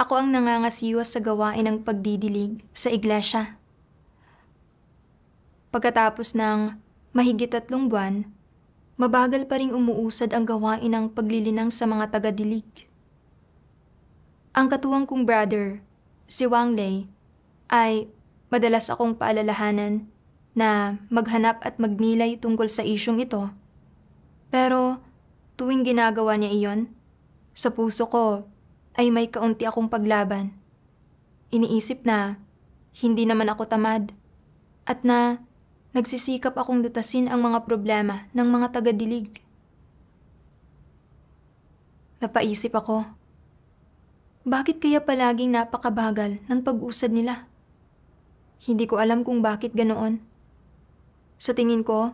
Ako ang nangangasiwa sa gawain ng pagdidilig sa iglesia. Pagkatapos ng mahigit 3 buwan, mabagal pa ring umuusad ang gawain ng paglilinang sa mga tagadilig. Ang katuwang kong brother, si Wang Lei, ay madalas akong paalalahanan na maghanap at magnilay tungkol sa isyong ito. Pero tuwing ginagawa niya iyon, sa puso ko ay may kaunti akong paglaban. Iniisip na hindi naman ako tamad at na nagsisikap akong lutasin ang mga problema ng mga tagadilig. Napaisip ako, bakit kaya palaging napakabagal ng pag-usad nila? Hindi ko alam kung bakit ganoon. Sa tingin ko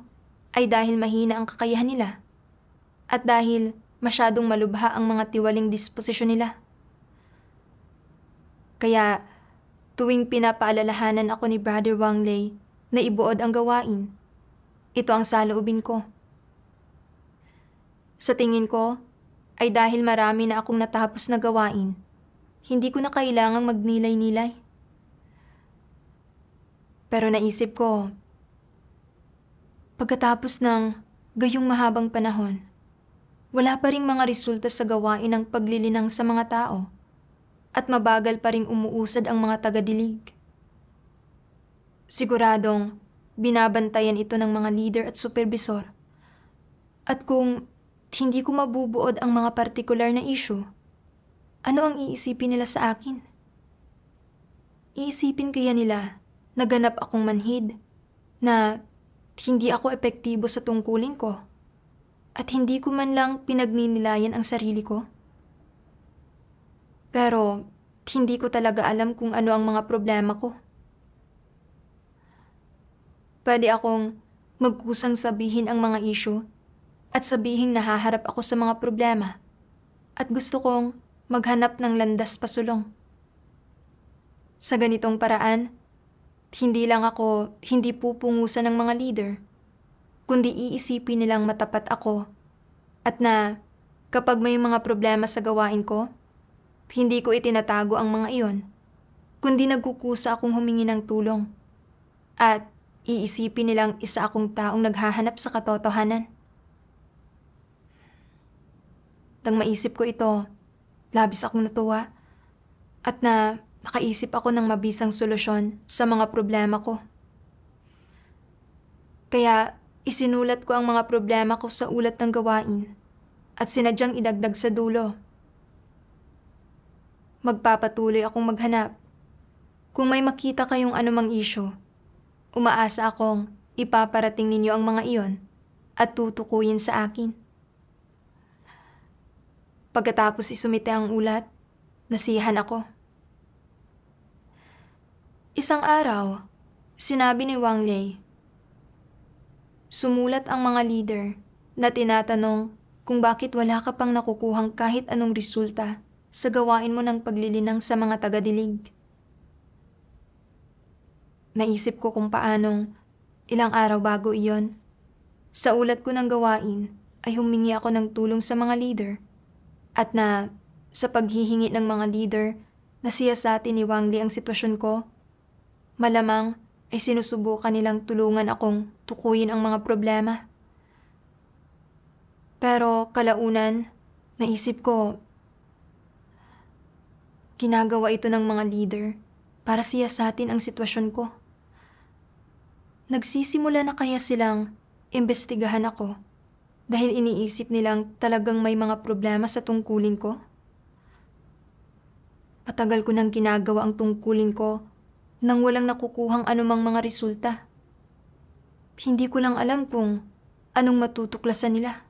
ay dahil mahina ang kakayahan nila at dahil masyadong malubha ang mga tiwaling disposisyon nila. Kaya tuwing pinapaalalahanan ako ni Brother Wang Lei na ibuod ang gawain, ito ang saloobin ko. Sa tingin ko ay dahil marami na akong natapos na gawain, hindi ko na kailangang magnilay-nilay. Pero naisip ko, pagkatapos ng gayong mahabang panahon, wala pa ring mga resulta sa gawain ng paglilinang sa mga tao at mabagal pa ring umuusad ang mga tagadilig. Siguradong binabantayan ito ng mga leader at supervisor. At kung hindi ko mabubuod ang mga partikular na issue, ano ang iisipin nila sa akin? Iisipin kaya nila na ganap akong manhid, na hindi ako epektibo sa tungkulin ko, at hindi ko man lang pinagninilayan ang sarili ko? Pero hindi ko talaga alam kung ano ang mga problema ko. Pwede akong magkusang sabihin ang mga issue at sabihing nahaharap ako sa mga problema at gusto kong maghanap ng landas pasulong. Sa ganitong paraan, hindi lang ako hindi pupungusan ng mga leader, kundi iisipin nilang matapat ako at na kapag may mga problema sa gawain ko, hindi ko itinatago ang mga iyon, kundi nagkukusa akong humingi ng tulong. At iisipin nilang isa akong taong naghahanap sa katotohanan. Nang maisip ko ito, labis akong natuwa at na nakaisip ako ng mabisang solusyon sa mga problema ko. Kaya isinulat ko ang mga problema ko sa ulat ng gawain at sinadyang idagdag sa dulo. Magpapatuloy akong maghanap. Kung may makita kayong anumang issue, umaasa akong ipaparating ninyo ang mga iyon at tutukuyin sa akin. Pagkatapos isumite ang ulat, nasiyahan ako. Isang araw, sinabi ni Wang Lei, sumulat ang mga leader na tinatanong kung bakit wala ka pang nakukuhang kahit anong resulta sa gawain mo ng paglilinang sa mga tagadilig. Naisip ko kung paanong ilang araw bago iyon, sa ulat ko ng gawain ay humingi ako ng tulong sa mga leader at na sa paghihingi ng mga leader na siyasatin ni Wang Lei ang sitwasyon ko, malamang ay sinusubukan nilang tulungan akong tukuyin ang mga problema. Pero kalaunan, naisip ko, ginagawa ito ng mga leader para siyasatin ang sitwasyon ko. Nagsisimula na kaya silang imbestigahan ako dahil iniisip nilang talagang may mga problema sa tungkulin ko? Patagal ko nang ginagawa ang tungkulin ko nang walang nakukuhang anumang mga resulta. Hindi ko lang alam kung anong matutuklasan nila.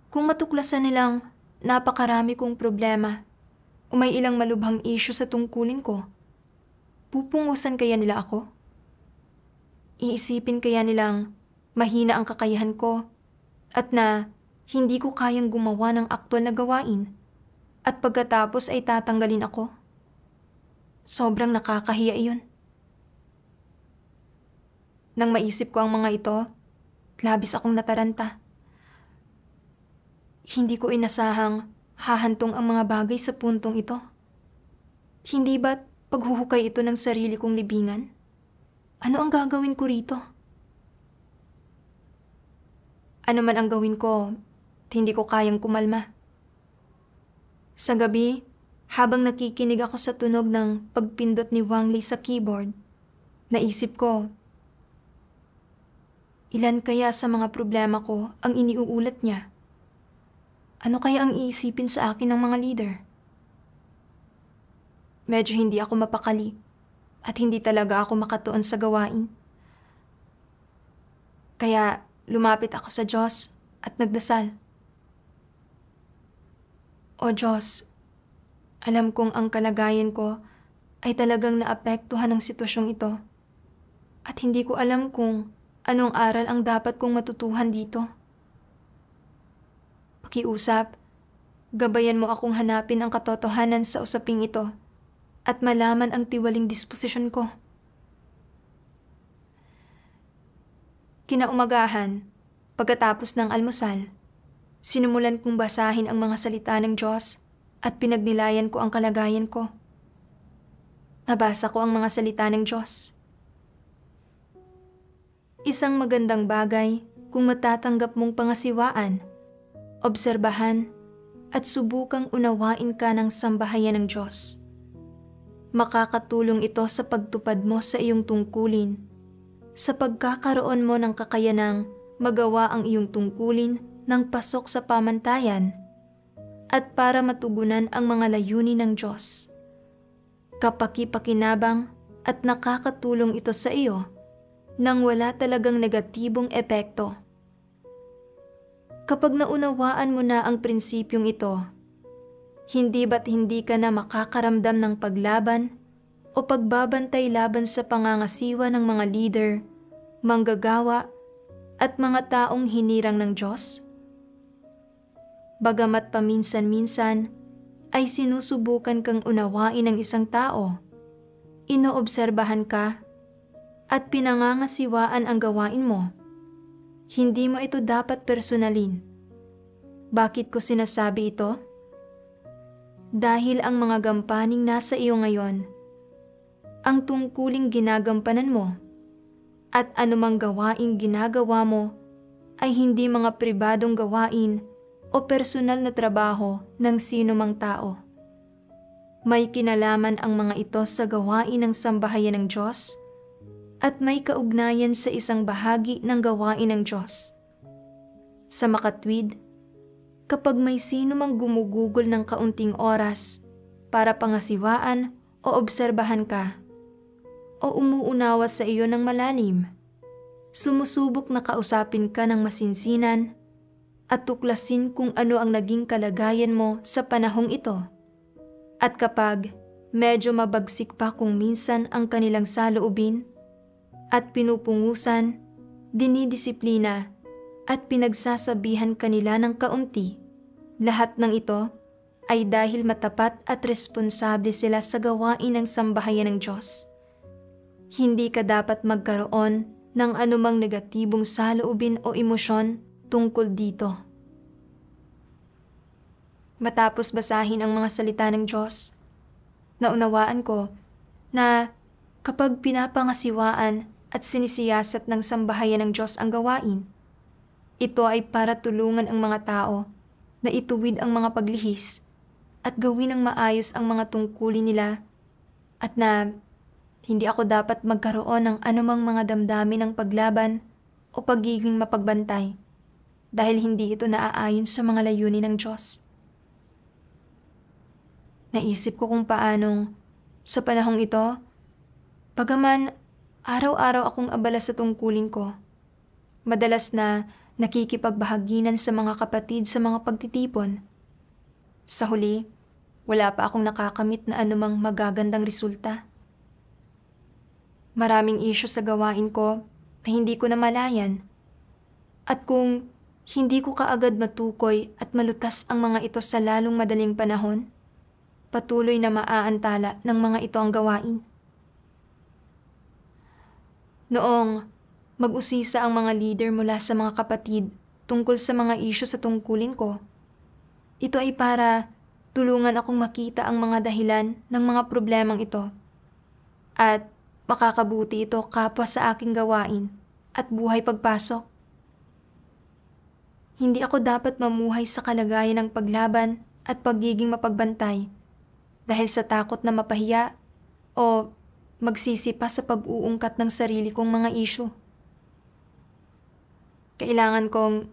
Kung matuklasan nilang napakarami kong problema o may ilang malubhang issue sa tungkulin ko, pupungusan kaya nila ako? Iisipin kaya nilang mahina ang kakayahan ko at na hindi ko kayang gumawa ng aktwal na gawain at pagkatapos ay tatanggalin ako? Sobrang nakakahiya iyon. Nang maisip ko ang mga ito, labis akong nataranta. Hindi ko inasahang hahantong ang mga bagay sa puntong ito? Hindi ba't paghuhukay ito ng sarili kong libingan? Ano ang gagawin ko rito? Ano man ang gawin ko, hindi ko kayang kumalma. Sa gabi, habang nakikinig ako sa tunog ng pagpindot ni Wang Li sa keyboard, naisip ko, ilan kaya sa mga problema ko ang iniuulat niya? Ano kaya ang iisipin sa akin ng mga leader? Medyo hindi ako mapakali at hindi talaga ako makatuon sa gawain. Kaya lumapit ako sa Diyos at nagdasal. O Diyos, alam kong ang kalagayan ko ay talagang naapektuhan ng sitwasyong ito at hindi ko alam kung anong aral ang dapat kong matutuhan dito. Pakiusap, gabayan mo akong hanapin ang katotohanan sa usaping ito at malaman ang tiwaling disposisyon ko. Kinaumagahan, pagkatapos ng almusal, sinimulan kong basahin ang mga salita ng Diyos at pinagnilayan ko ang kalagayan ko. Nabasa ko ang mga salita ng Diyos. Isang magandang bagay kung matatanggap mong pangasiwaan, obserbahan, at subukang unawain ka ng sambahayan ng Diyos. Makakatulong ito sa pagtupad mo sa iyong tungkulin, sa pagkakaroon mo ng kakayanang magawa ang iyong tungkulin ng pasok sa pamantayan, at para matugunan ang mga layunin ng Diyos. Kapaki-pakinabang at nakakatulong ito sa iyo nang wala talagang negatibong epekto. Kapag naunawaan mo na ang prinsipyong ito, hindi ba't hindi ka na makakaramdam ng paglaban o pagbabantay laban sa pangangasiwa ng mga leader, manggagawa, at mga taong hinirang ng Diyos? Bagamat paminsan-minsan ay sinusubukan kang unawain ng isang tao, inoobserbahan ka, at pinangangasiwaan ang gawain mo, hindi mo ito dapat personalin. Bakit ko sinasabi ito? Dahil ang mga gampaning nasa iyo ngayon, ang tungkuling ginagampanan mo, at anumang gawaing ginagawa mo ay hindi mga pribadong gawain o personal na trabaho ng sino mang tao. May kinalaman ang mga ito sa gawain ng sambahayan ng Diyos at may kaugnayan sa isang bahagi ng gawain ng Diyos. Sa makatwid, kapag may sino mang gumugugol ng kaunting oras para pangasiwaan o obserbahan ka, o umuunawa sa iyo ng malalim, sumusubok na kausapin ka ng masinsinan at tuklasin kung ano ang naging kalagayan mo sa panahong ito. At kapag medyo mabagsik pa kung minsan ang kanilang saloobin at pinupungusan, dinidisiplina at pinagsasabihan kanila ng kaunti, lahat ng ito ay dahil matapat at responsable sila sa gawain ng sambahayan ng Diyos. Hindi ka dapat magkaroon ng anumang negatibong saloobin o emosyon tungkol dito. Matapos basahin ang mga salita ng Diyos, naunawaan ko na kapag pinapangasiwaan at sinisiyasat ng sambahayan ng Diyos ang gawain, ito ay para tulungan ang mga tao na ituwid ang mga paglihis at gawin ng maayos ang mga tungkulin nila, at na hindi ako dapat magkaroon ng anumang mga damdamin ng paglaban o pagiging mapagbantay dahil hindi ito naaayon sa mga layunin ng Diyos. Naisip ko kung paanong sa panahong ito, bagaman araw-araw akong abala sa tungkulin ko, madalas na nakikipagbahaginan sa mga kapatid sa mga pagtitipon. Sa huli, wala pa akong nakakamit na anumang magagandang resulta. Maraming isyu sa gawain ko na hindi ko namalayan. At kung hindi ko kaagad matukoy at malutas ang mga ito sa lalong madaling panahon, patuloy na maaantala ng mga ito ang gawain. Noong mag-usisa ang mga leader mula sa mga kapatid tungkol sa mga isyu sa tungkulin ko, Ito ay para tulungan akong makita ang mga dahilan ng mga problemang ito at makakabuti ito kapwa sa aking gawain at buhay pagpasok. Hindi ako dapat mamuhay sa kalagayan ng paglaban at pagiging mapagbantay dahil sa takot na mapahiya o magsisipa sa pag-uungkat ng sarili kong mga issue. Kailangan kong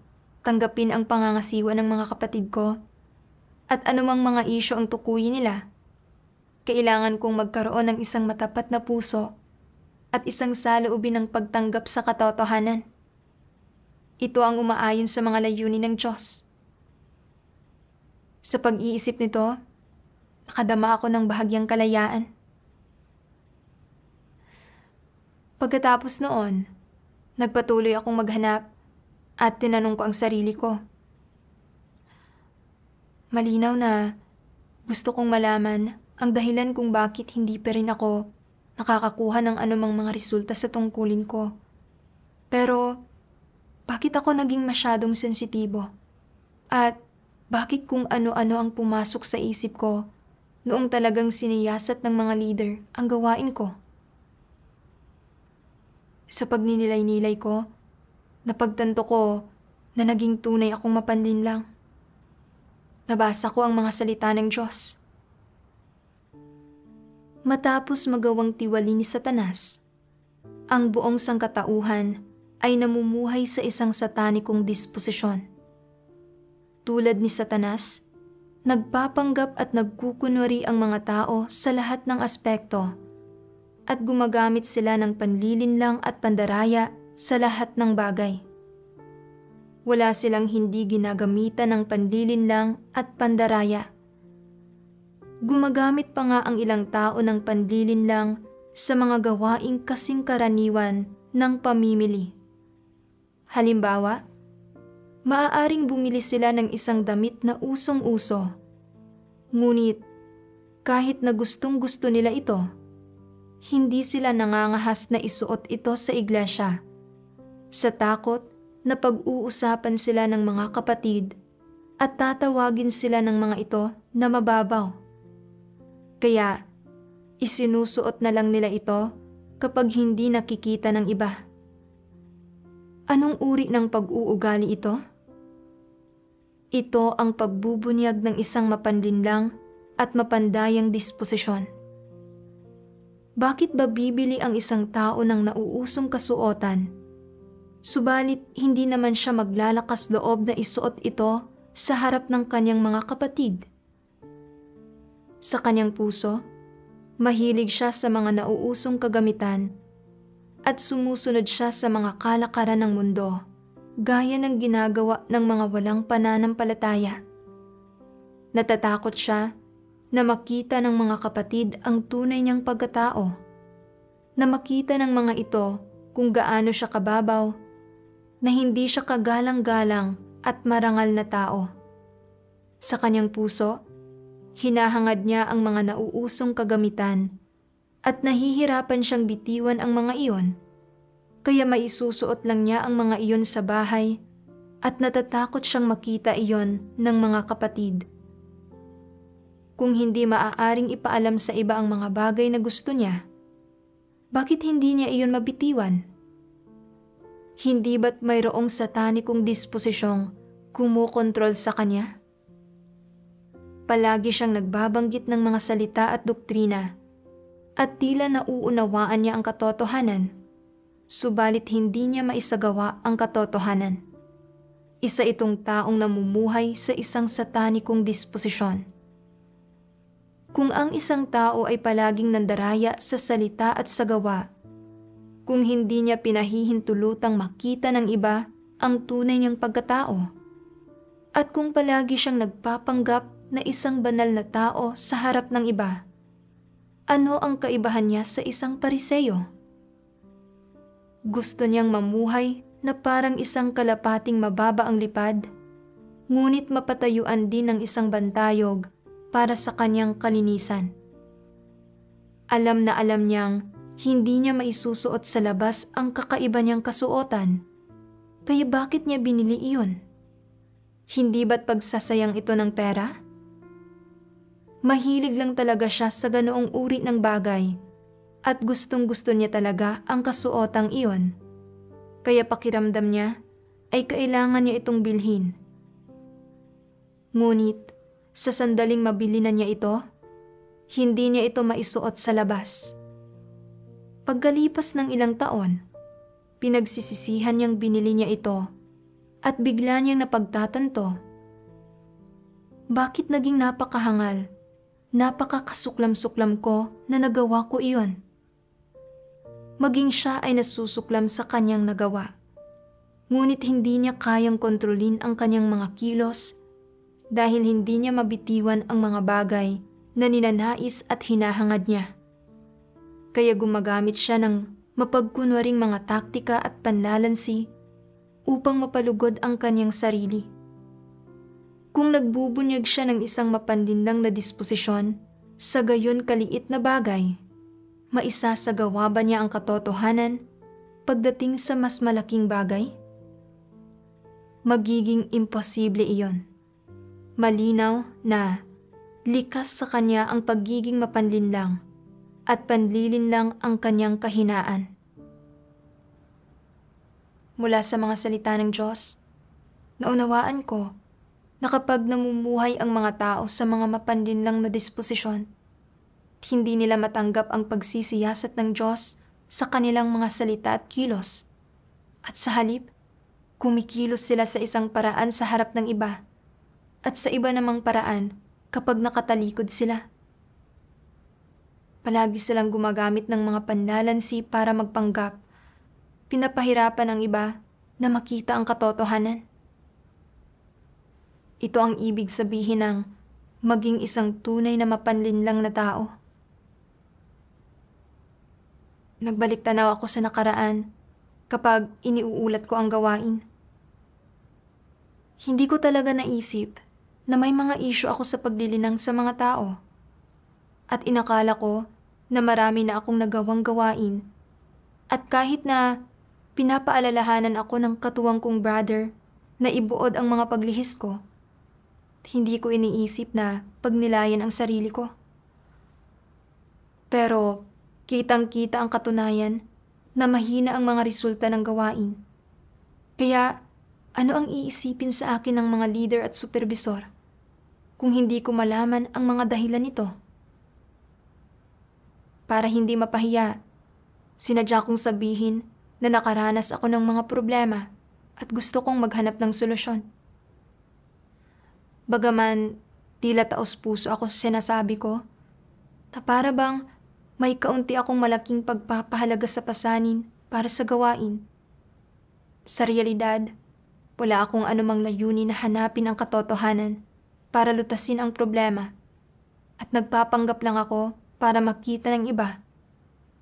tanggapin ang pangangasiwa ng mga kapatid ko at anumang mga issue ang tukuyin nila. Kailangan kong magkaroon ng isang matapat na puso at isang saloobin ng pagtanggap sa katotohanan. Ito ang umaayon sa mga layunin ng Diyos. Sa pag-iisip nito, nakadama ako ng bahagyang kalayaan. Pagkatapos noon, nagpatuloy akong maghanap at tinanong ko ang sarili ko. Malinaw na gusto kong malaman ang dahilan kung bakit hindi pa rin ako nakakakuha ng anumang mga resulta sa tungkulin ko. Pero bakit ako naging masyadong sensitibo? At bakit kung ano-ano ang pumasok sa isip ko noong talagang siniyasat ng mga leader ang gawain ko? Sa pagninilay-nilay ko, napagtanto ko na naging tunay akong mapanlinlang. Nabasa ko ang mga salita ng Diyos. Matapos magawang tiwali ni Satanas, ang buong sangkatauhan ay namumuhay sa isang satanikong disposisyon. Tulad ni Satanas, nagpapanggap at nagkukunwari ang mga tao sa lahat ng aspekto at gumagamit sila ng panlilinlang at pandaraya sa lahat ng bagay. Wala silang hindi ginagamitan ng panlilinlang at pandaraya. Gumagamit pa nga ang ilang tao ng panlilinlang sa mga gawaing kasing karaniwan ng pamimili. Halimbawa, maaaring bumili sila ng isang damit na usong-uso. Ngunit kahit na gustong-gusto nila ito, hindi sila nangangahas na isuot ito sa iglesia sa takot na pag-uusapan sila ng mga kapatid at tatawagin sila ng mga ito na mababaw. Kaya isinusuot na lang nila ito kapag hindi nakikita ng iba. Anong uri ng pag-uugali ito? Ito ang pagbubunyag ng isang mapanlinlang at mapandayang disposisyon. Bakit ba bibili ang isang tao ng nauusong kasuotan, subalit hindi naman siya maglalakas loob na isuot ito sa harap ng kanyang mga kapatid? Sa kanyang puso, mahilig siya sa mga nauusong kagamitan at sumusunod siya sa mga kalakaran ng mundo, gaya ng ginagawa ng mga walang pananampalataya. Natatakot siya na makita ng mga kapatid ang tunay niyang pagkatao, na makita ng mga ito kung gaano siya kababaw, na hindi siya kagalang-galang at marangal na tao. Sa kanyang puso, hinahangad niya ang mga nauusong kagamitan at nahihirapan siyang bitiwan ang mga iyon, kaya maisusuot lang niya ang mga iyon sa bahay at natatakot siyang makita iyon ng mga kapatid. Kung hindi maaaring ipaalam sa iba ang mga bagay na gusto niya, bakit hindi niya iyon mabitiwan? Hindi ba't mayroong satanikong disposisyong kumukontrol sa kanya? Palagi siyang nagbabanggit ng mga salita at doktrina at tila nauunawaan niya ang katotohanan, subalit hindi niya maisagawa ang katotohanan. Isa itong taong namumuhay sa isang satanikong disposisyon. Kung ang isang tao ay palaging nandaraya sa salita at sa gawa, kung hindi niya pinahihintulutang makita ng iba ang tunay niyang pagkatao, at kung palagi siyang nagpapanggap na isang banal na tao sa harap ng iba, ano ang kaibahan niya sa isang Pariseyo? Gusto niyang mamuhay na parang isang kalapating mababa ang lipad, ngunit mapatayuan din ng isang bantayog para sa kanyang kalinisan. Alam na alam niyang hindi niya maisusuot sa labas ang kakaiba niyang kasuotan, kaya bakit niya binili iyon? Hindi ba't pagsasayang ito ng pera? Mahilig lang talaga siya sa ganoong uri ng bagay at gustong-gusto niya talaga ang kasuotang iyon. Kaya pakiramdam niya ay kailangan niya itong bilhin. Ngunit sa sandaling mabili na niya ito, hindi niya ito maisuot sa labas. Pagkalipas ng ilang taon, pinagsisisihan niyang binili niya ito at bigla niyang napagtatanto. Bakit naging napakahangal? Napakakasuklam-suklam ko na nagawa ko iyon. Maging siya ay nasusuklam sa kanyang nagawa. Ngunit hindi niya kayang kontrolin ang kanyang mga kilos dahil hindi niya mabitiwan ang mga bagay na ninanais at hinahangad niya. Kaya gumagamit siya ng mapagkunwaring mga taktika at panlalansi upang mapalugod ang kanyang sarili. Kung nagbubunyag siya ng isang mapanlinlang na disposisyon sa gayon kaliit na bagay, maisasagawa ba niya ang katotohanan pagdating sa mas malaking bagay? Magiging imposible iyon. Malinaw na likas sa kanya ang pagiging mapanlinlang at panlilinlang ang kanyang kahinaan. Mula sa mga salita ng Diyos, naunawaan ko na kapag namumuhay ang mga tao sa mga mapanlinlang na disposisyon, hindi nila matanggap ang pagsisiyasat ng Diyos sa kanilang mga salita at kilos. At sa halip, kumikilos sila sa isang paraan sa harap ng iba at sa iba namang paraan kapag nakatalikod sila. Palagi silang gumagamit ng mga panlalansi para magpanggap, pinapahirapan ang iba na makita ang katotohanan. Ito ang ibig sabihin ng maging isang tunay na mapanlinlang na tao. Nagbalik tanaw ako sa nakaraan kapag iniuulat ko ang gawain. Hindi ko talaga naisip na may mga issue ako sa paglilinang sa mga tao. At inakala ko na marami na akong nagawang gawain. At kahit na pinapaalalahanan ako ng katuwang kong brother na ibuod ang mga paglihis ko, hindi ko iniisip na pagnilayan ang sarili ko. Pero kitang-kita ang katunayan na mahina ang mga resulta ng gawain. Kaya ano ang iisipin sa akin ng mga leader at supervisor kung hindi ko malaman ang mga dahilan nito? Para hindi mapahiya, sinadya kong sabihin na nakaranas ako ng mga problema at gusto kong maghanap ng solusyon. Bagaman tila taos-puso ako sa sinasabi ko, para bang may kaunti akong malaking pagpapahalaga sa pasanin para sa gawain. Sa realidad, wala akong anumang layunin na hanapin ang katotohanan para lutasin ang problema at nagpapanggap lang ako para makita ng iba,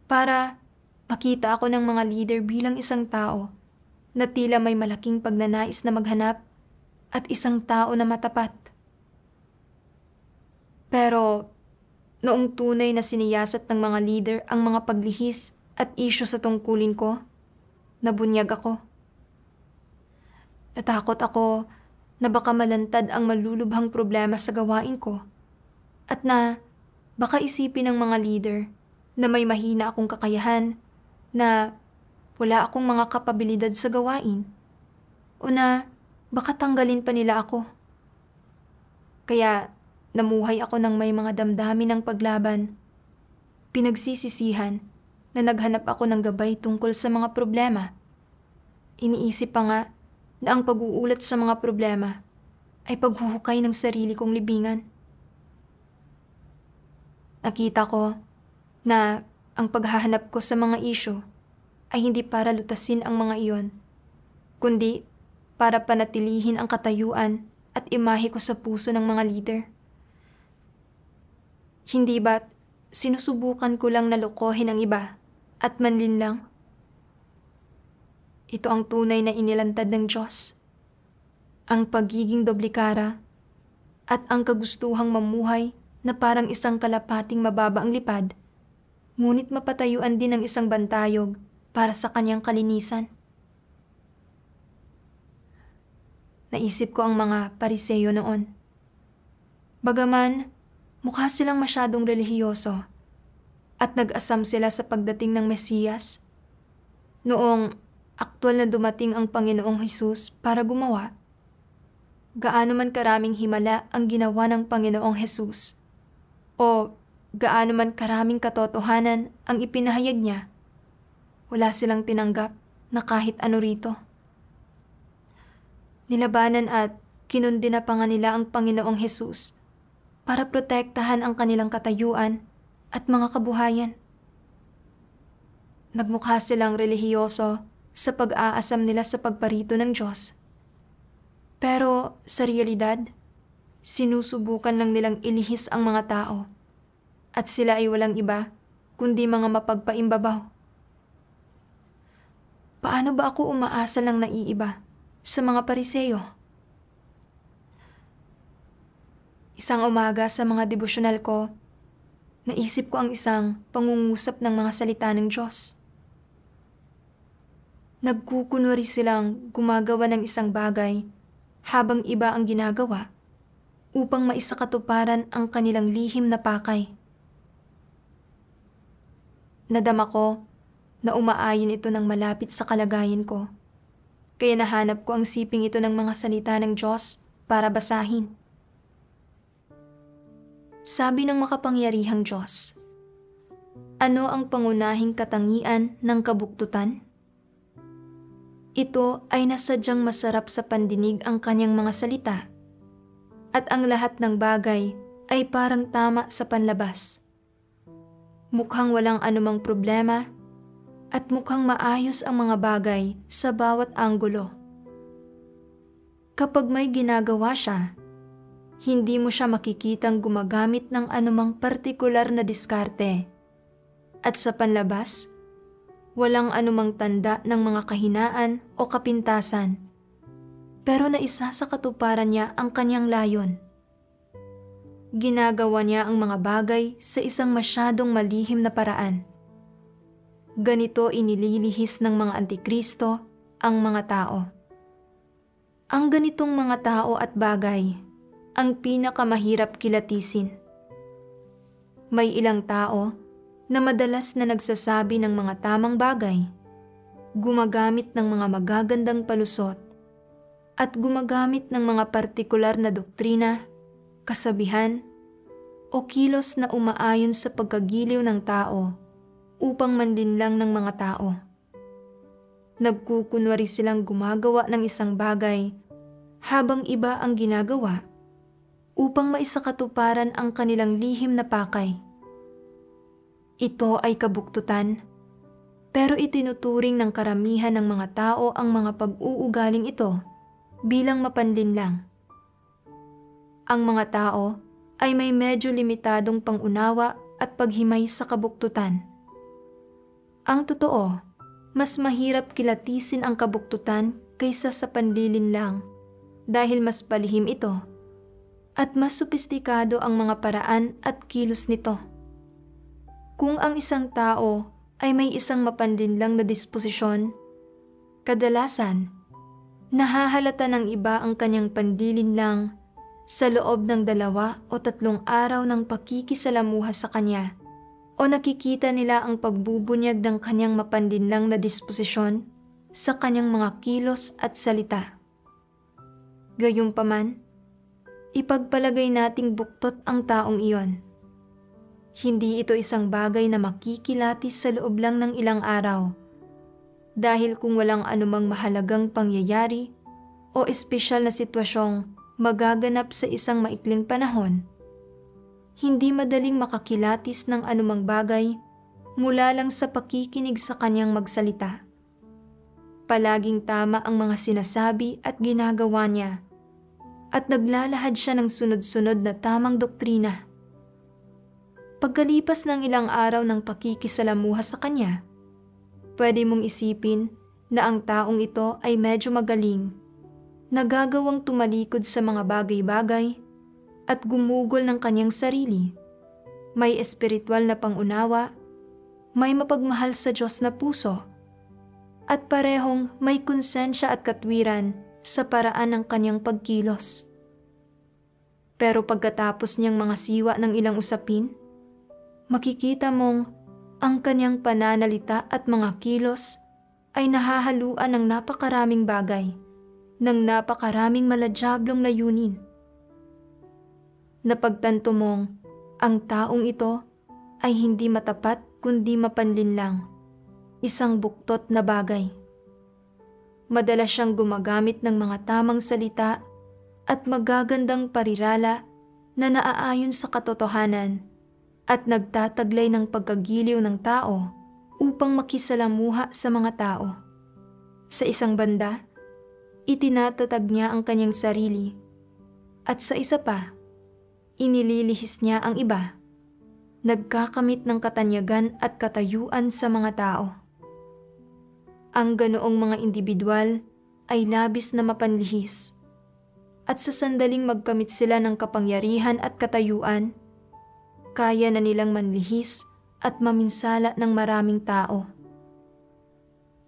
para makita ako ng mga leader bilang isang tao na tila may malaking pagnanais na maghanap at isang tao na matapat. Pero noong tunay na siniyasat ng mga leader ang mga paglihis at isyu sa tungkulin ko, nabunyag ako. Natakot ako na baka malantad ang malulubhang problema sa gawain ko at na baka isipin ng mga leader na may mahina akong kakayahan, na wala akong mga kapabilidad sa gawain, o na baka tanggalin pa nila ako. Kaya namuhay ako ng may mga damdamin ng paglaban. Pinagsisisihan na naghanap ako ng gabay tungkol sa mga problema. Iniisip pa nga na ang pag-uulat sa mga problema ay paghuhukay ng sarili kong libingan. Nakita ko na ang paghahanap ko sa mga isyu ay hindi para lutasin ang mga iyon, kundi para panatilihin ang katayuan at imahe ko sa puso ng mga leader. Hindi ba't sinusubukan ko lang na lokohin ang iba at manlinlang? Ito ang tunay na inilantad ng Diyos. Ang pagiging doblikara at ang kagustuhang mamuhay na parang isang kalapating mababa ang lipad, ngunit mapatayuan din ng isang bantayog para sa kanyang kalinisan. naisip ko ang mga Pariseo noon. Bagaman, mukha silang masyadong relihiyoso at nag-asam sila sa pagdating ng Mesiyas. Noong aktwal na dumating ang Panginoong Hesus para gumawa, gaano man karaming himala ang ginawa ng Panginoong Hesus o gaano man karaming katotohanan ang ipinahayag niya, wala silang tinanggap na kahit ano rito. Nilabanan at kinundina pa nga nila ang Panginoong Hesus para protektahan ang kanilang katayuan at mga kabuhayan. Nagmukha silang relihiyoso sa pag-aasam nila sa pagparito ng Diyos. Pero sa realidad, sinusubukan lang nilang ilihis ang mga tao at sila ay walang iba kundi mga mapagpaimbabaw. Paano ba ako umaasa lang naiiba sa mga Pariseo? Isang umaga sa mga devosyonal ko, naisip ko ang isang pangungusap ng mga salita ng Diyos. Nagkukunwari silang gumagawa ng isang bagay habang iba ang ginagawa upang maisakatuparan ang kanilang lihim na pakay. Nadama ko na umaayon ito ng malapit sa kalagayan ko, kaya nahanap ko ang siping ito ng mga salita ng Diyos para basahin. Sabi ng makapangyarihang Diyos, ano ang pangunahing katangian ng kabuktutan? Ito ay nasadyang masarap sa pandinig ang kanyang mga salita, at ang lahat ng bagay ay parang tama sa panlabas. Mukhang walang anumang problema, at mukhang maayos ang mga bagay sa bawat anggulo. Kapag may ginagawa siya, hindi mo siya makikitang gumagamit ng anumang partikular na diskarte. At sa panlabas, walang anumang tanda ng mga kahinaan o kapintasan. Pero naisa sa katuparan niya ang kanyang layon. Ginagawa niya ang mga bagay sa isang masyadong malihim na paraan. Ganito inililihis ng mga antikristo ang mga tao. Ang ganitong mga tao at bagay ang pinakamahirap kilatisin. May ilang tao na madalas na nagsasabi ng mga tamang bagay, gumagamit ng mga magagandang palusot, at gumagamit ng mga partikular na doktrina, kasabihan, o kilos na umaayon sa pagkagiliw ng tao upang manlinlang ng mga tao. Nagkukunwari silang gumagawa ng isang bagay habang iba ang ginagawa upang maisakatuparan ang kanilang lihim na pakay. Ito ay kabuktutan, pero itinuturing ng karamihan ng mga tao ang mga pag-uugaling ito bilang mapanlinlang. Ang mga tao ay may medyo limitadong pangunawa at paghimay sa kabuktutan. Ang totoo, mas mahirap kilatisin ang kabuktutan kaysa sa panlilinlang dahil mas palihim ito at mas sopistikado ang mga paraan at kilos nito. Kung ang isang tao ay may isang mapanlinlang na disposisyon, kadalasan, nahahalata ng iba ang kanyang panlilinlang sa loob ng 2 o 3 araw ng pakikisalamuha sa kanya, o nakikita nila ang pagbubunyag ng kanyang mapanlinlang na disposisyon sa kanyang mga kilos at salita. Gayunpaman, ipagpalagay nating buktot ang taong iyon. Hindi ito isang bagay na makikilatis sa loob lang ng ilang araw. Dahil kung walang anumang mahalagang pangyayari o espesyal na sitwasyong magaganap sa isang maikling panahon, hindi madaling makakilatis ng anumang bagay mula lang sa pakikinig sa kanyang magsalita. Palaging tama ang mga sinasabi at ginagawa niya, at naglalahad siya ng sunod-sunod na tamang doktrina. Pagkalipas ng ilang araw ng pakikisalamuha sa kanya, pwede mong isipin na ang taong ito ay medyo magaling, nagagawang tumalikod sa mga bagay-bagay at gumugol ng kanyang sarili. May espiritual na pangunawa, may mapagmahal sa Diyos na puso, at parehong may konsensya at katwiran sa paraan ng kanyang pagkilos. Pero pagkatapos niyang mga siwa ng ilang usapin, makikita mong ang kanyang pananalita at mga kilos ay nahahaluan ng napakaraming bagay, ng napakaraming maladyablong layunin. Napagtanto mong ang taong ito ay hindi matapat kundi mapanlinlang, isang buktot na bagay. Madalas siyang gumagamit ng mga tamang salita at magagandang parirala na naaayon sa katotohanan at nagtataglay ng pagkagiliw ng tao upang makisalamuha sa mga tao. Sa isang banda, itinatatag niya ang kanyang sarili at sa isa pa, inililihis niya ang iba. Nagkakamit ng katanyagan at katayuan sa mga tao. Ang ganoong mga individual ay labis na mapanlihis at sa sandaling magkamit sila ng kapangyarihan at katayuan, kaya na nilang manlihis at maminsala ng maraming tao.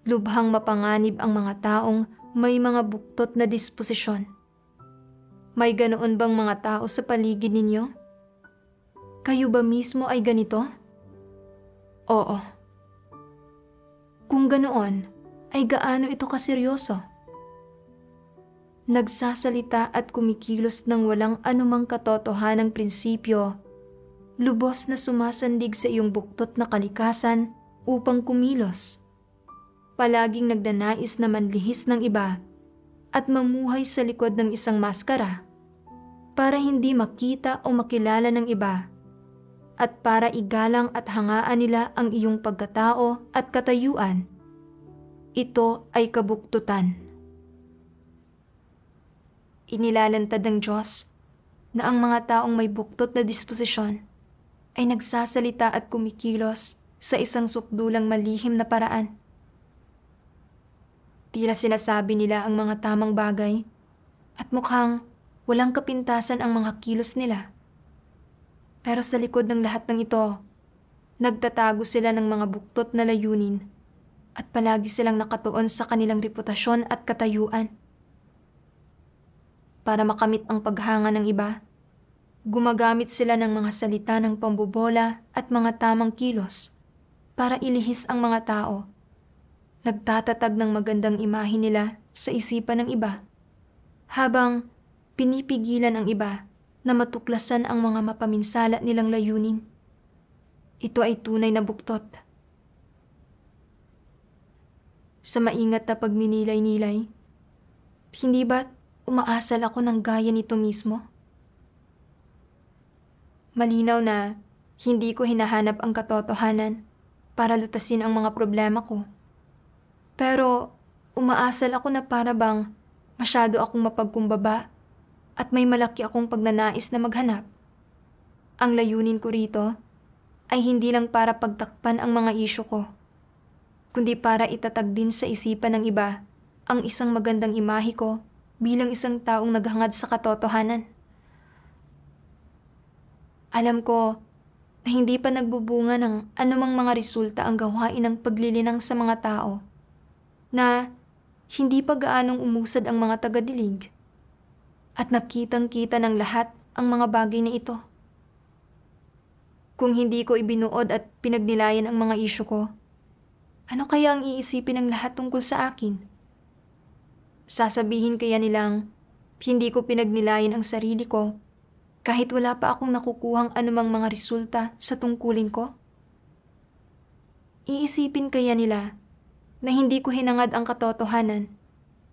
Lubhang mapanganib ang mga taong may mga buktot na disposisyon. May ganoon bang mga tao sa paligid ninyo? Kayo ba mismo ay ganito? Oo. Kung ganoon, ay gaano ito kaseryoso? Nagsasalita at kumikilos ng walang anumang katotohanang prinsipyo, lubos na sumasandig sa iyong buktot na kalikasan upang kumilos. Palaging nagdanais na manlihis ng iba at mamuhay sa likod ng isang maskara para hindi makita o makilala ng iba at para igalang at hangaan nila ang iyong pagkatao at katayuan. Ito ay kabuktutan. Inilalantad ng Diyos na ang mga taong may buktot na disposisyon ay nagsasalita at kumikilos sa isang sukdulang malihim na paraan. Tila sinasabi nila ang mga tamang bagay at mukhang walang kapintasan ang mga kilos nila. Pero sa likod ng lahat ng ito, nagtatago sila ng mga buktot na layunin at palagi silang nakatuon sa kanilang reputasyon at katayuan. Para makamit ang paghanga ng iba, gumagamit sila ng mga salita ng pambobola at mga tamang kilos para ilihis ang mga tao. Nagtatatag ng magandang imahe nila sa isipan ng iba, habang pinipigilan ang iba na matuklasan ang mga mapaminsala nilang layunin. Ito ay tunay na buktot. Sa maingat na pagninilay-nilay, hindi ba't umaasal ako ng gaya nito mismo? Malinaw na hindi ko hinahanap ang katotohanan para lutasin ang mga problema ko. Pero umaasal ako na para bang masyado akong mapagkumbaba at may malaki akong pagnanais na maghanap. Ang layunin ko rito ay hindi lang para pagtakpan ang mga isyu ko, kundi para itatag din sa isipan ng iba ang isang magandang imahe ko bilang isang taong naghangad sa katotohanan. Alam ko na hindi pa nagbubunga ng anumang mga resulta ang gawain ng paglilinang sa mga tao, na hindi pa gaanong umusad ang mga tagadilig, at nakitang-kita ng lahat ang mga bagay na ito. Kung hindi ko ibinuod at pinagnilayan ang mga isyu ko, ano kaya ang iisipin ng lahat tungkol sa akin? Sasabihin kaya nilang hindi ko pinagnilayan ang sarili ko kahit wala pa akong nakukuhang anumang mga resulta sa tungkulin ko? Iisipin kaya nila na hindi ko hinangad ang katotohanan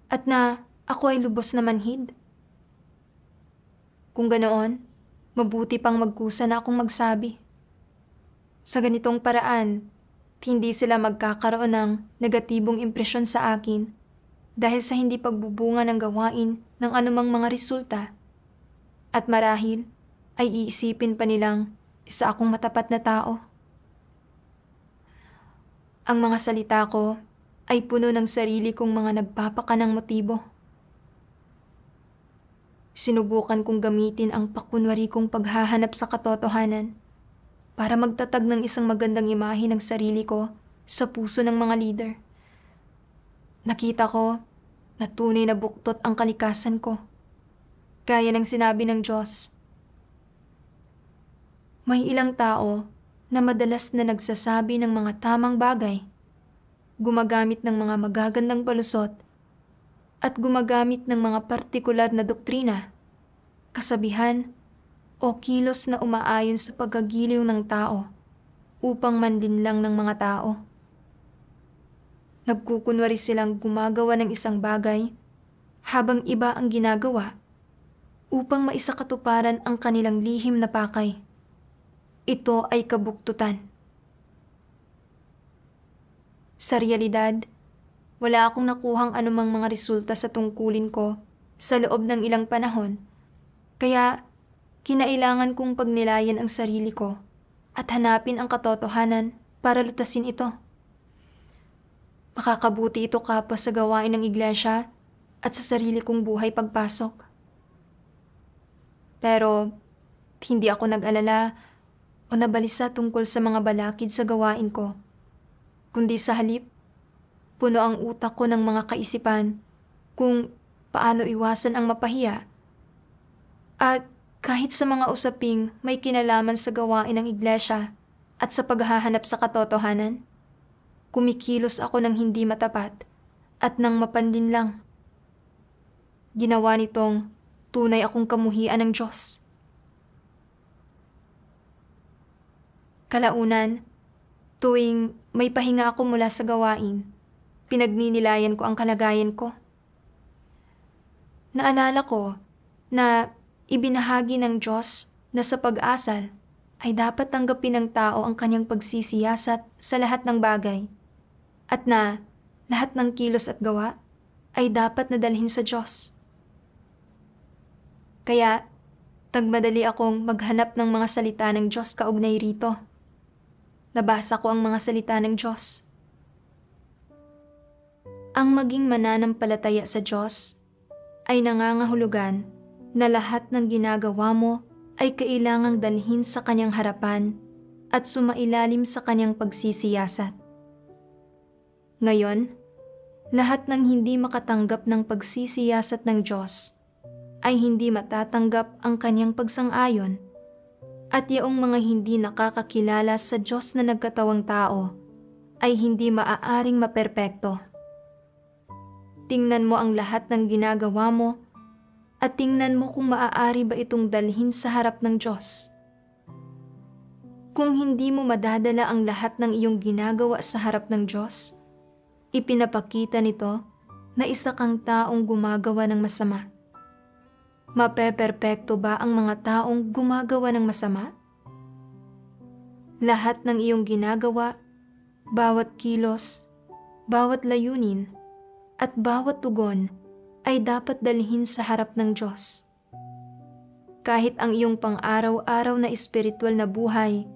at na ako ay lubos na manhid? Kung ganoon, mabuti pang magkusa na akong magsabi. Sa ganitong paraan, hindi sila magkakaroon ng negatibong impresyon sa akin dahil sa hindi pagbubunga ng gawain ng anumang mga resulta. At marahil ay iisipin pa nilang isa akong matapat na tao. Ang mga salita ko ay puno ng sarili kong mga nagpapakanang motibo. Sinubukan kong gamitin ang pakunwari kong paghahanap sa katotohanan para magtatag ng isang magandang imahe ng sarili ko sa puso ng mga leader. Nakita ko na tunay na buktot ang kalikasan ko. Gaya ng sinabi ng Diyos. May ilang tao na madalas na nagsasabi ng mga tamang bagay, gumagamit ng mga magagandang palusot, at gumagamit ng mga partikular na doktrina, kasabihan, o kilos na umaayon sa pagkagiliw ng tao upang manlinlang ng mga tao. Nagkukunwari silang gumagawa ng isang bagay habang iba ang ginagawa upang maisakatuparan ang kanilang lihim na pakay. Ito ay kabuktutan. Sa realidad, wala akong nakuhang anumang mga resulta sa tungkulin ko sa loob ng ilang panahon, kaya kinailangan kong pagnilayan ang sarili ko at hanapin ang katotohanan para lutasin ito. Makakabuti ito kapwa sa gawain ng iglesia at sa sarili kong buhay pagpasok. Pero hindi ako nag-alala o nabalisa tungkol sa mga balakid sa gawain ko, kundi sa halip, puno ang utak ko ng mga kaisipan kung paano iwasan ang mapahiya. At kahit sa mga usaping may kinalaman sa gawain ng iglesia at sa paghahanap sa katotohanan, kumikilos ako ng hindi matapat at ng mapanlinlang. Ginawa nitong tunay akong kamuhian ng Diyos. Kalaunan, tuwing may pahinga ako mula sa gawain, pinagninilayan ko ang kalagayan ko. Naalala ko na ibinahagi ng Diyos na sa pag-asal ay dapat tanggapin ng tao ang kanyang pagsisiyasat sa lahat ng bagay at na lahat ng kilos at gawa ay dapat nadalhin sa Diyos. Kaya, nagmadali akong maghanap ng mga salita ng Diyos kaugnay rito. Nabasa ko ang mga salita ng Diyos. Ang maging mananampalataya sa Diyos ay nangangahulugan na lahat ng ginagawa mo ay kailangang dalhin sa Kanyang harapan at sumailalim sa Kanyang pagsisiyasat. Ngayon, lahat ng hindi makatanggap ng pagsisiyasat ng Diyos ay hindi matatanggap ang Kanyang pagsang-ayon, at yaong mga hindi nakakakilala sa Diyos na nagkatawang tao ay hindi maaaring maperpekto. Tingnan mo ang lahat ng ginagawa mo at tingnan mo kung maaari ba itong dalhin sa harap ng Diyos. Kung hindi mo madadala ang lahat ng iyong ginagawa sa harap ng Diyos, ipinapakita nito na isa kang taong gumagawa ng masama. Mapeperpekto ba ang mga taong gumagawa ng masama? Lahat ng iyong ginagawa, bawat kilos, bawat layunin, at bawat tugon ay dapat dalhin sa harap ng Diyos. Kahit ang iyong pang-araw-araw na espiritual na buhay,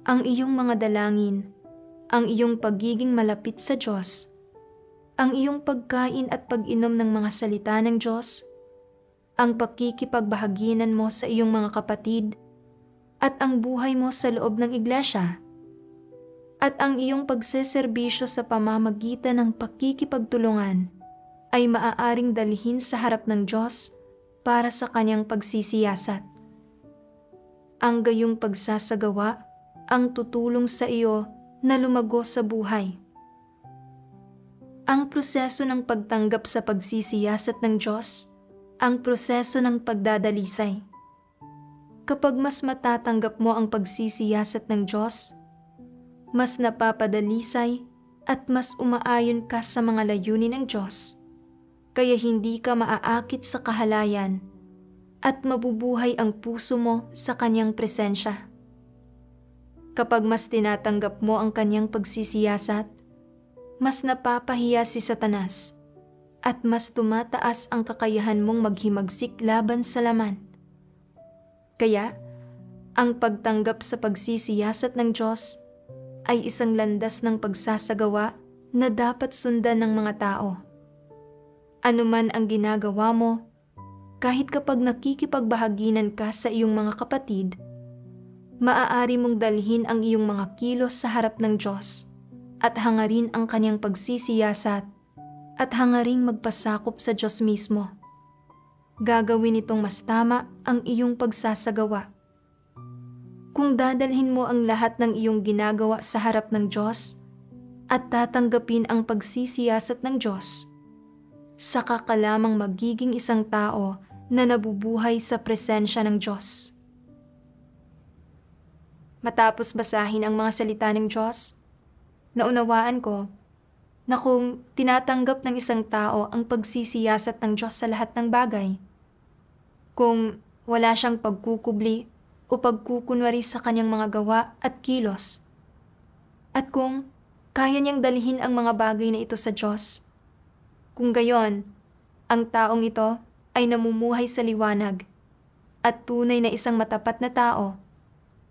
ang iyong mga dalangin, ang iyong pagiging malapit sa Diyos, ang iyong pagkain at pag-inom ng mga salita ng Diyos, ang pakikipagbahaginan mo sa iyong mga kapatid, at ang buhay mo sa loob ng iglesia, at ang iyong pagseserbisyo sa pamamagitan ng pakikipagtulungan ay maaaring dalhin sa harap ng Diyos para sa Kanyang pagsisiyasat. Ang gayong pagsasagawa ang tutulong sa iyo na lumago sa buhay. Ang proseso ng pagtanggap sa pagsisiyasat ng Diyos, ang proseso ng pagdadalisay. Kapag mas matatanggap mo ang pagsisiyasat ng Diyos, mas napapadalisay at mas umaayon ka sa mga layunin ng Diyos, kaya hindi ka maaakit sa kahalayan at mabubuhay ang puso mo sa Kanyang presensya. Kapag mas tinatanggap mo ang Kanyang pagsisiyasat, mas napapahiya si Satanas at mas tumataas ang kakayahan mong maghimagsik laban sa laman. Kaya, ang pagtanggap sa pagsisiyasat ng Diyos ay isang landas ng pagsasagawa na dapat sundan ng mga tao. Anuman ang ginagawa mo, kahit kapag nakikipagbahaginan ka sa iyong mga kapatid, maaari mong dalhin ang iyong mga kilos sa harap ng Diyos at hangarin ang Kanyang pagsisiyasat at hangaring magpasakop sa Diyos mismo. Gagawin itong mas tama ang iyong pagsasagawa. Kung dadalhin mo ang lahat ng iyong ginagawa sa harap ng Diyos at tatanggapin ang pagsisiyasat ng Diyos, saka ka lamang magiging isang tao na nabubuhay sa presensya ng Diyos. Matapos basahin ang mga salita ng Diyos, naunawaan ko na kung tinatanggap ng isang tao ang pagsisiyasat ng Diyos sa lahat ng bagay, kung wala siyang pagkukubli o pagkukunwari sa kanyang mga gawa at kilos, at kung kaya niyang dalhin ang mga bagay na ito sa Diyos, kung gayon, ang taong ito ay namumuhay sa liwanag at tunay na isang matapat na tao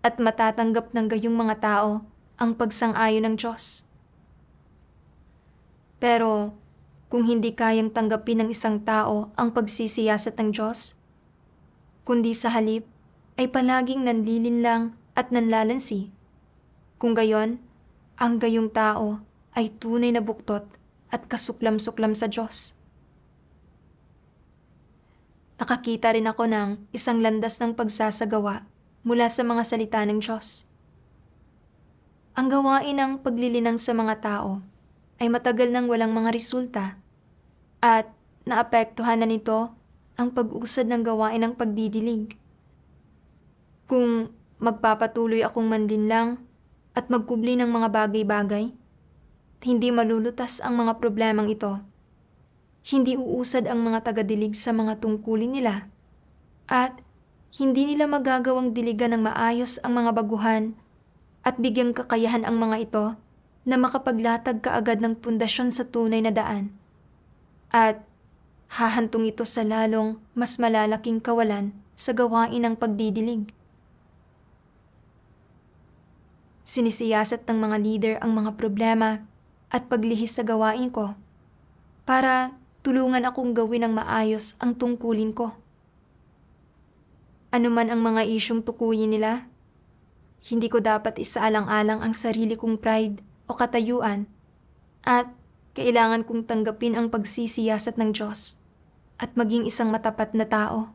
at matatanggap ng gayong mga tao ang pagsang-ayon ng Diyos. Pero kung hindi kayang tanggapin ng isang tao ang pagsisiyasat ng Diyos, kundi sa halip ay palaging nanlilinlang at nanlalansi, kung gayon, ang gayong tao ay tunay na buktot at kasuklam-suklam sa Diyos. Nakakita rin ako ng isang landas ng pagsasagawa mula sa mga salita ng Diyos. Ang gawain ng paglilinang sa mga tao ay matagal nang walang mga resulta at naapektuhan na nito ang pag-usad ng gawain ng pagdidilig. Kung magpapatuloy akong manlinlang at magkubli ng mga bagay-bagay, hindi malulutas ang mga problemang ito. Hindi uusad ang mga tagadilig sa mga tungkulin nila at hindi nila magagawang diligan ng maayos ang mga baguhan at bigyang kakayahan ang mga ito na makapaglatag kaagad ng pundasyon sa tunay na daan. At hahantong ito sa lalong mas malalaking kawalan sa gawain ng pagdidilig. Sinisiyasat ng mga leader ang mga problema at paglihis sa gawain ko para tulungan akong gawin ng maayos ang tungkulin ko. Ano man ang mga isyong tukuyin nila, hindi ko dapat isaalang-alang ang sarili kong pride o katayuan at kailangan kong tanggapin ang pagsisiyasat ng Diyos at maging isang matapat na tao.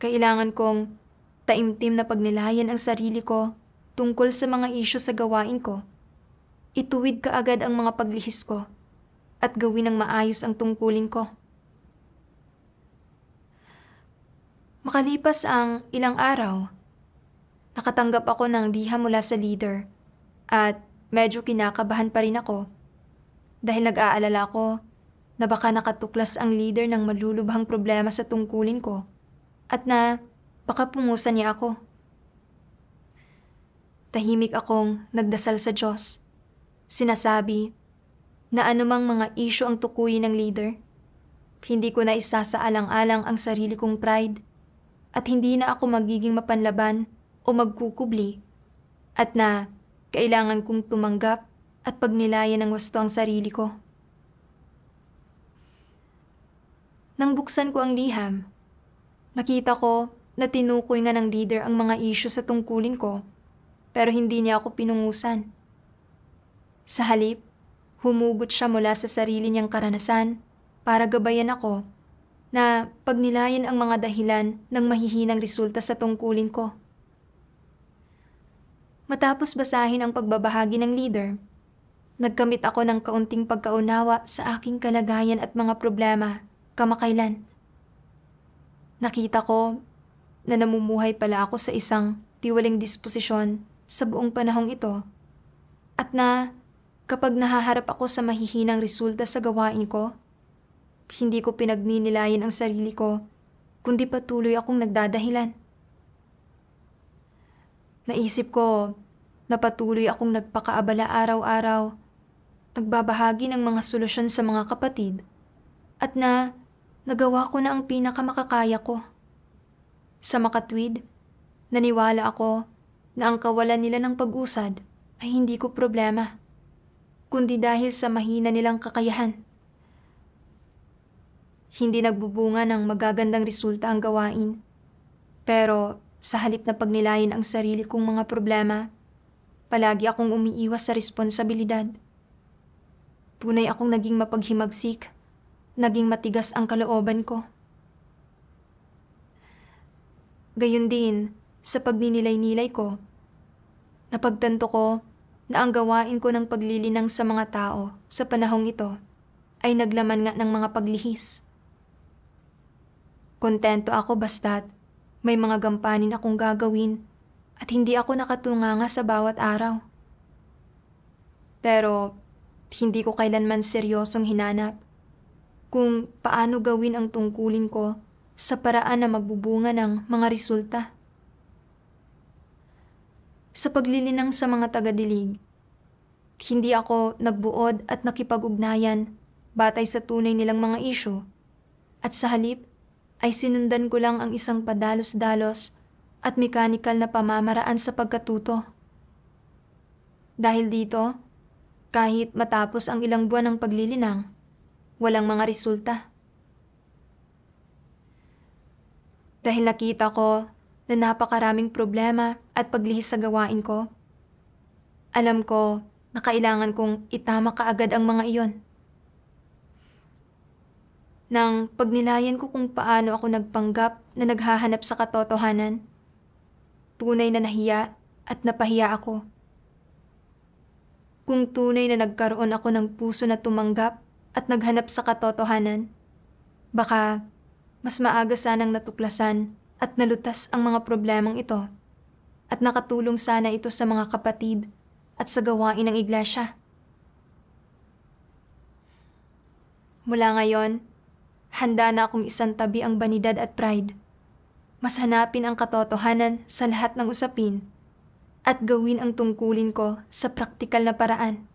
Kailangan kong taimtim na pagnilayan ang sarili ko tungkol sa mga isyu sa gawain ko. Ituwid kaagad ang mga paglihis ko at gawin ng maayos ang tungkulin ko. Makalipas ang ilang araw, nakatanggap ako ng liham mula sa leader at medyo kinakabahan pa rin ako dahil nag-aalala ko na baka nakatuklas ang leader ng malulubhang problema sa tungkulin ko at na baka pungusan niya ako. Tahimik akong nagdasal sa Diyos. Sinasabi na anumang mga isyu ang tukuyin ng leader, hindi ko na isasaalang-alang ang sarili kong pride at hindi na ako magiging mapanlaban o magkukubli at na kailangan kong tumanggap at pagnilayan ng wasto ang sarili ko. Nang buksan ko ang liham, nakita ko na tinukoy nga ng leader ang mga isyu sa tungkulin ko pero hindi niya ako pinungusan. Sa halip, humugot siya mula sa sarili niyang karanasan para gabayan ako na pagnilayan ang mga dahilan ng mahihinang resulta sa tungkulin ko. Matapos basahin ang pagbabahagi ng leader, nagkamit ako ng kaunting pagkaunawa sa aking kalagayan at mga problema kamakailan. Nakita ko na namumuhay pala ako sa isang tiwaling disposisyon sa buong panahong ito at na kapag nahaharap ako sa mahihinang resulta sa gawain ko, hindi ko pinagninilayan ang sarili ko, kundi patuloy akong nagdadahilan. Naisip ko na patuloy akong nagpakaabala araw-araw, nagbabahagi ng mga solusyon sa mga kapatid, at na nagawa ko na ang pinakamakakaya ko. Sa makatwid, naniwala ako na ang kawalan nila ng pag-usad ay hindi ko problema, kundi dahil sa mahina nilang kakayahan. Hindi nagbubunga ng magagandang resulta ang gawain, pero sa halip na pagnilayan ang sarili kong mga problema, palagi akong umiiwas sa responsibilidad. Tunay akong naging mapaghimagsik, naging matigas ang kalooban ko. Gayon din, sa pagninilay-nilay ko, napagtanto ko na ang gawain ko ng paglilinang sa mga tao sa panahong ito ay naglaman nga ng mga paglihis. Kontento ako basta't may mga gampanin akong gagawin at hindi ako nakatunganga sa bawat araw. Pero hindi ko kailanman seryosong hinanap kung paano gawin ang tungkulin ko sa paraan na magbubunga ng mga resulta. Sa paglilinang sa mga tagadilig, hindi ako nagbuod at nakipag-ugnayan batay sa tunay nilang mga isyu, at sa halip ay sinundan ko lang ang isang padalos-dalos at mekanikal na pamamaraan sa pagkatuto. Dahil dito, kahit matapos ang ilang buwan ng paglilinang, walang mga resulta. Dahil nakita ko na napakaraming problema at paglihis sa gawain ko, alam ko na kailangan kong itama kaagad ang mga iyon. Nang pagnilayan ko kung paano ako nagpanggap na naghahanap sa katotohanan, tunay na nahiya at napahiya ako. Kung tunay na nagkaroon ako ng puso na tumanggap at naghanap sa katotohanan, baka mas maaga sanang natuklasan at nalutas ang mga problemang ito at nakatulong sana ito sa mga kapatid at sa gawain ng iglesia. Mula ngayon, handa na akong isantabi ang banidad at pride. Mas hanapin ang katotohanan sa lahat ng usapin at gawin ang tungkulin ko sa praktikal na paraan.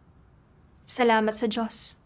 Salamat sa Diyos.